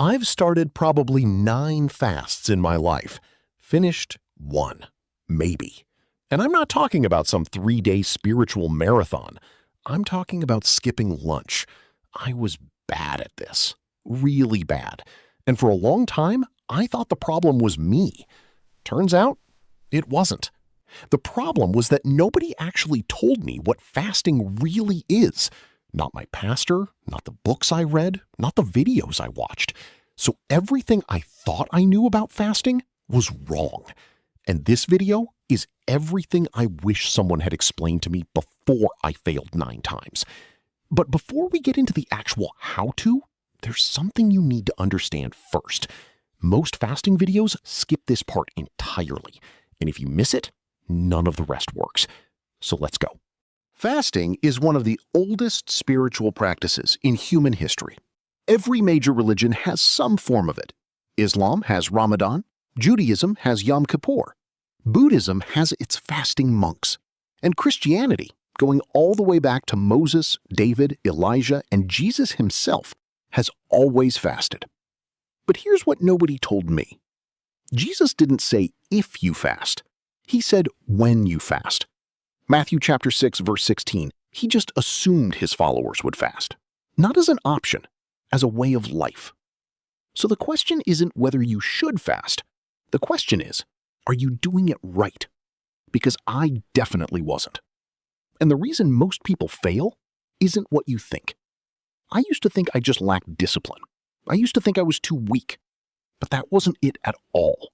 I've started probably 9 fasts in my life. Finished 1, maybe. And I'm not talking about some 3-day spiritual marathon. I'm talking about skipping lunch. I was bad at this. Really bad. And for a long time, I thought the problem was me. Turns out, it wasn't. The problem was that nobody actually told me what fasting really is. Not my pastor, not the books I read, not the videos I watched. So everything I thought I knew about fasting was wrong. And this video is everything I wish someone had explained to me before I failed 9 times. But before we get into the actual how-to, there's something you need to understand first. Most fasting videos skip this part entirely. And if you miss it, none of the rest works. So let's go. Fasting is one of the oldest spiritual practices in human history. Every major religion has some form of it. Islam has Ramadan, Judaism has Yom Kippur, Buddhism has its fasting monks, and Christianity, going all the way back to Moses, David, Elijah, and Jesus himself, has always fasted. But here's what nobody told me. Jesus didn't say if you fast. He said when you fast. Matthew chapter 6, verse 16, he just assumed his followers would fast. Not as an option, as a way of life. So the question isn't whether you should fast. The question is, are you doing it right? Because I definitely wasn't. And the reason most people fail isn't what you think. I used to think I just lacked discipline. I used to think I was too weak. But that wasn't it at all.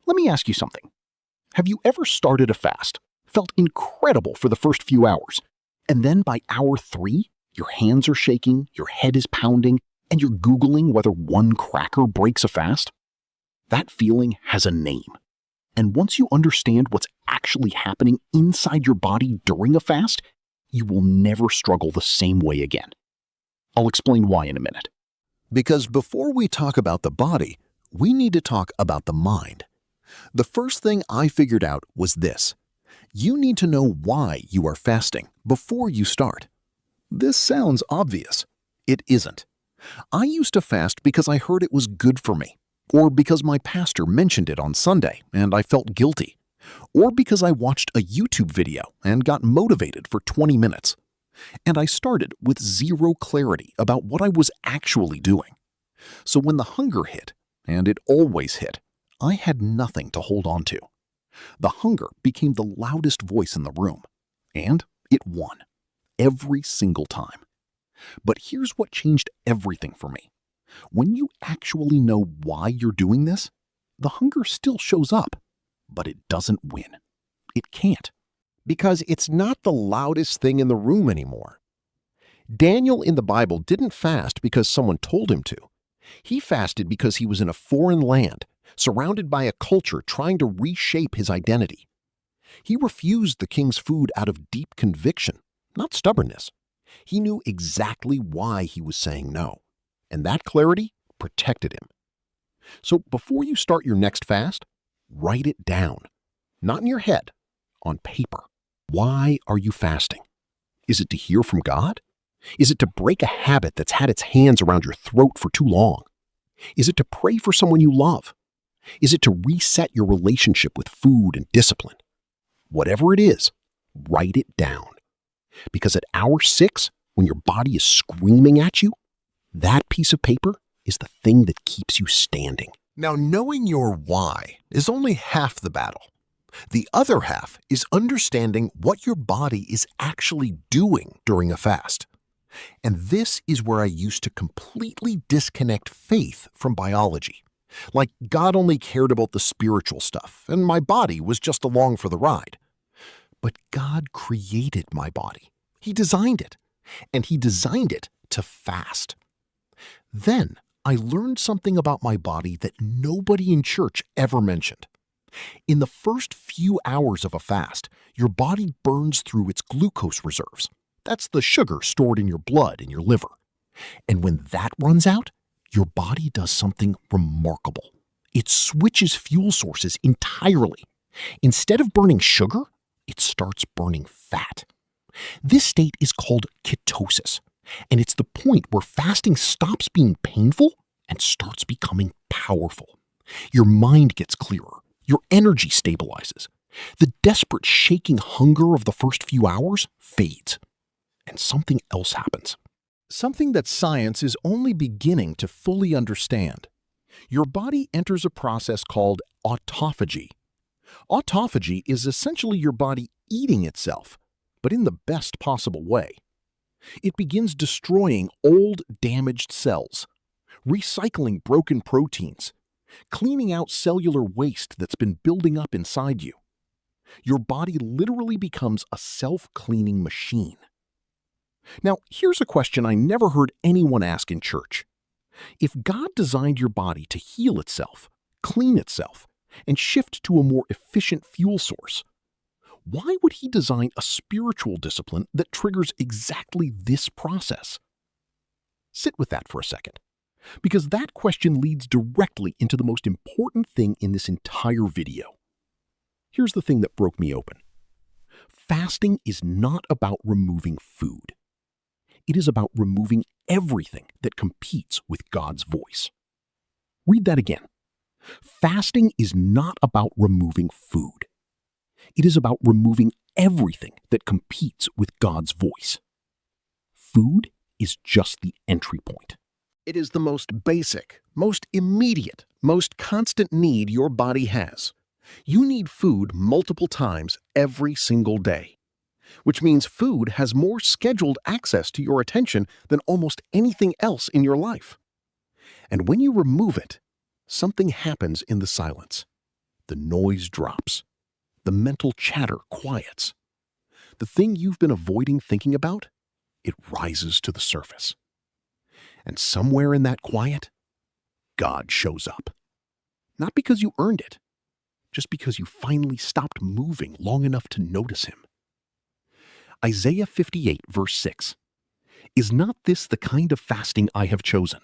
Let me ask you something. Have you ever started a fast, felt incredible for the first few hours, and then by hour 3, your hands are shaking, your head is pounding, and you're Googling whether one cracker breaks a fast? That feeling has a name. And once you understand what's actually happening inside your body during a fast, you will never struggle the same way again. I'll explain why in a minute. Because before we talk about the body, we need to talk about the mind. The first thing I figured out was this. You need to know why you are fasting before you start. This sounds obvious. It isn't. I used to fast because I heard it was good for me, or because my pastor mentioned it on Sunday and I felt guilty, or because I watched a YouTube video and got motivated for 20 minutes. And I started with zero clarity about what I was actually doing. So when the hunger hit, and it always hit, I had nothing to hold on to. The hunger became the loudest voice in the room, and it won, every single time. But here's what changed everything for me. When you actually know why you're doing this, the hunger still shows up, but it doesn't win. It can't. Because it's not the loudest thing in the room anymore. Daniel in the Bible didn't fast because someone told him to. He fasted because he was in a foreign land, surrounded by a culture trying to reshape his identity. He refused the king's food out of deep conviction, not stubbornness. He knew exactly why he was saying no, and that clarity protected him. So before you start your next fast, write it down, not in your head, on paper. Why are you fasting? Is it to hear from God? Is it to break a habit that's had its hands around your throat for too long? Is it to pray for someone you love? Is it to reset your relationship with food and discipline? Whatever it is, write it down. Because at hour 6, when your body is screaming at you, that piece of paper is the thing that keeps you standing. Now, knowing your why is only half the battle. The other half is understanding what your body is actually doing during a fast. And this is where I used to completely disconnect faith from biology. Like God only cared about the spiritual stuff, and my body was just along for the ride. But God created my body. He designed it, and He designed it to fast. Then I learned something about my body that nobody in church ever mentioned. In the first few hours of a fast, your body burns through its glucose reserves. That's the sugar stored in your blood and your liver. And when that runs out, your body does something remarkable. It switches fuel sources entirely. Instead of burning sugar, it starts burning fat. This state is called ketosis, and it's the point where fasting stops being painful and starts becoming powerful. Your mind gets clearer. Your energy stabilizes. The desperate shaking hunger of the first few hours fades, and something else happens. Something that science is only beginning to fully understand. Your body enters a process called autophagy. Autophagy is essentially your body eating itself, but in the best possible way. It begins destroying old, damaged cells, recycling broken proteins, cleaning out cellular waste that's been building up inside you. Your body literally becomes a self-cleaning machine. Now, here's a question I never heard anyone ask in church. If God designed your body to heal itself, clean itself, and shift to a more efficient fuel source, why would He design a spiritual discipline that triggers exactly this process? Sit with that for a second, because that question leads directly into the most important thing in this entire video. Here's the thing that broke me open. Fasting is not about removing food. It is about removing everything that competes with God's voice. Read that again. Fasting is not about removing food. It is about removing everything that competes with God's voice. Food is just the entry point. It is the most basic, most immediate, most constant need your body has. You need food multiple times every single day, which means food has more scheduled access to your attention than almost anything else in your life. And when you remove it, something happens in the silence. The noise drops. The mental chatter quiets. The thing you've been avoiding thinking about, it rises to the surface. And somewhere in that quiet, God shows up. Not because you earned it, just because you finally stopped moving long enough to notice Him. Isaiah 58, verse 6. Is not this the kind of fasting I have chosen?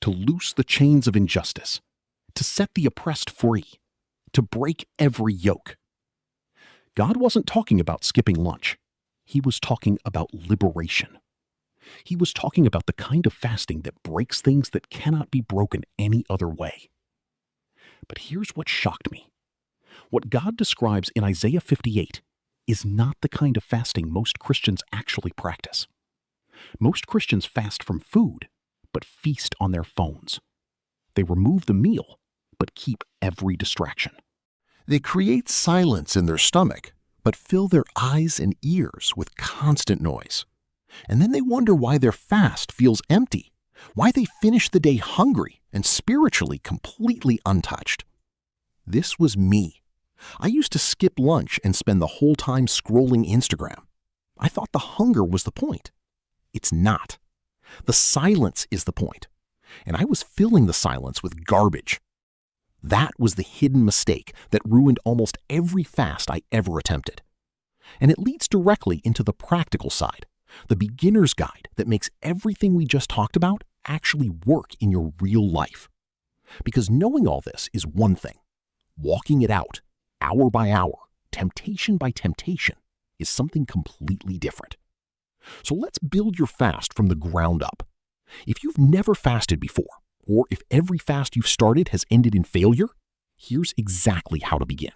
To loose the chains of injustice, to set the oppressed free, to break every yoke. God wasn't talking about skipping lunch. He was talking about liberation. He was talking about the kind of fasting that breaks things that cannot be broken any other way. But here's what shocked me. What God describes in Isaiah 58 is not the kind of fasting most Christians actually practice. Most Christians fast from food, but feast on their phones. They remove the meal, but keep every distraction. They create silence in their stomach, but fill their eyes and ears with constant noise. And then they wonder why their fast feels empty, why they finish the day hungry and spiritually completely untouched. This was me. I used to skip lunch and spend the whole time scrolling Instagram. I thought the hunger was the point. It's not. The silence is the point. And I was filling the silence with garbage. That was the hidden mistake that ruined almost every fast I ever attempted. And it leads directly into the practical side, the beginner's guide that makes everything we just talked about actually work in your real life. Because knowing all this is one thing. Walking it out, hour by hour, temptation by temptation, is something completely different. So let's build your fast from the ground up. If you've never fasted before, or if every fast you've started has ended in failure, here's exactly how to begin.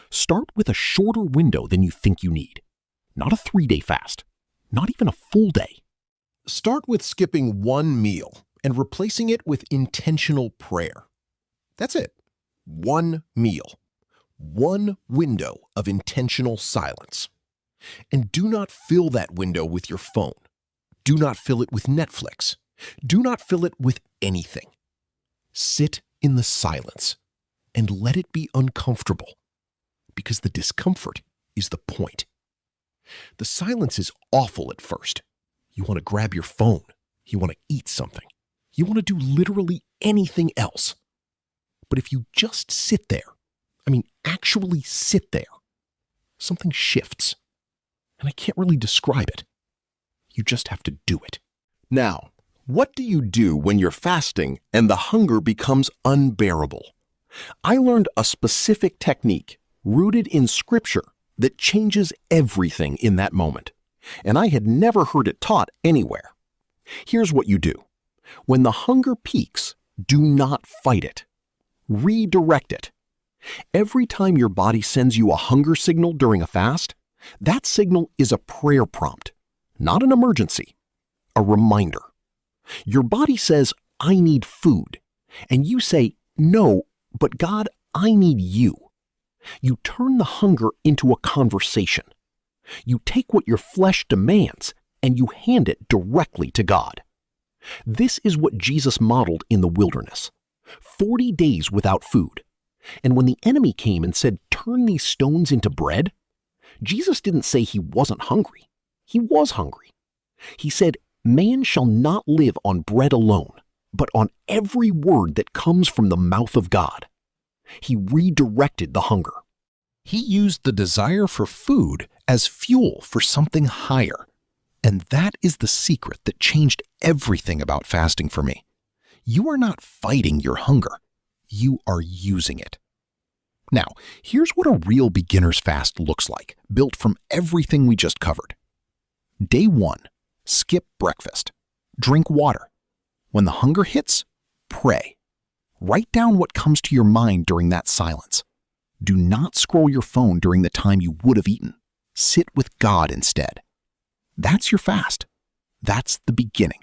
Start with a shorter window than you think you need. Not a 3-day fast, not even a full day. Start with skipping one meal and replacing it with intentional prayer. That's it. One meal. One window of intentional silence. And do not fill that window with your phone. Do not fill it with Netflix. Do not fill it with anything. Sit in the silence and let it be uncomfortable, because the discomfort is the point. The silence is awful at first. You want to grab your phone. You want to eat something. You want to do literally anything else. But if you just sit there, actually sit there, something shifts. And I can't really describe it. You just have to do it. Now, what do you do when you're fasting and the hunger becomes unbearable? I learned a specific technique rooted in Scripture that changes everything in that moment, and I had never heard it taught anywhere. Here's what you do. When the hunger peaks, do not fight it. Redirect it. Every time your body sends you a hunger signal during a fast, that signal is a prayer prompt, not an emergency, a reminder. Your body says, I need food, and you say, no, but God, I need you. You turn the hunger into a conversation. You take what your flesh demands and you hand it directly to God. This is what Jesus modeled in the wilderness. 40 days without food. And when the enemy came and said, turn these stones into bread, Jesus didn't say he wasn't hungry. He was hungry. He said, man shall not live on bread alone, but on every word that comes from the mouth of God. He redirected the hunger. He used the desire for food as fuel for something higher. And that is the secret that changed everything about fasting for me. You are not fighting your hunger. You are using it. Now, here's what a real beginner's fast looks like, built from everything we just covered. Day 1, skip breakfast. Drink water. When the hunger hits, pray. Write down what comes to your mind during that silence. Do not scroll your phone during the time you would have eaten. Sit with God instead. That's your fast. That's the beginning.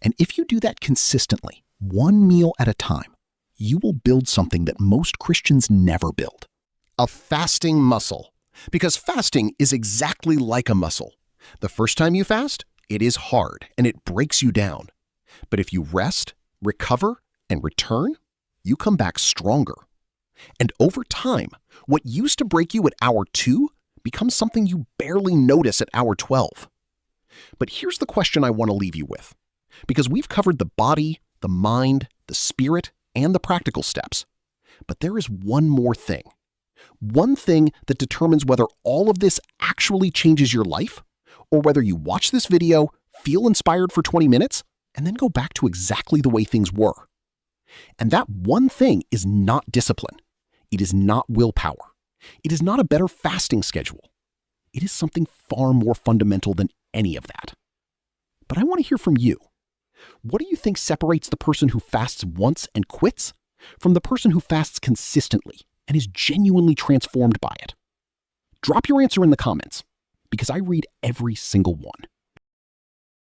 And if you do that consistently, one meal at a time, you will build something that most Christians never build. A fasting muscle. Because fasting is exactly like a muscle. The first time you fast, it is hard and it breaks you down. But if you rest, recover, and return, you come back stronger. And over time, what used to break you at hour 2 becomes something you barely notice at hour 12. But here's the question I want to leave you with. Because we've covered the body, the mind, the spirit, and the practical steps. But there is one more thing. One thing that determines whether all of this actually changes your life, or whether you watch this video, feel inspired for 20 minutes, and then go back to exactly the way things were. And that one thing is not discipline. It is not willpower. It is not a better fasting schedule. It is something far more fundamental than any of that. But I want to hear from you. What do you think separates the person who fasts once and quits from the person who fasts consistently and is genuinely transformed by it? Drop your answer in the comments, because I read every single one.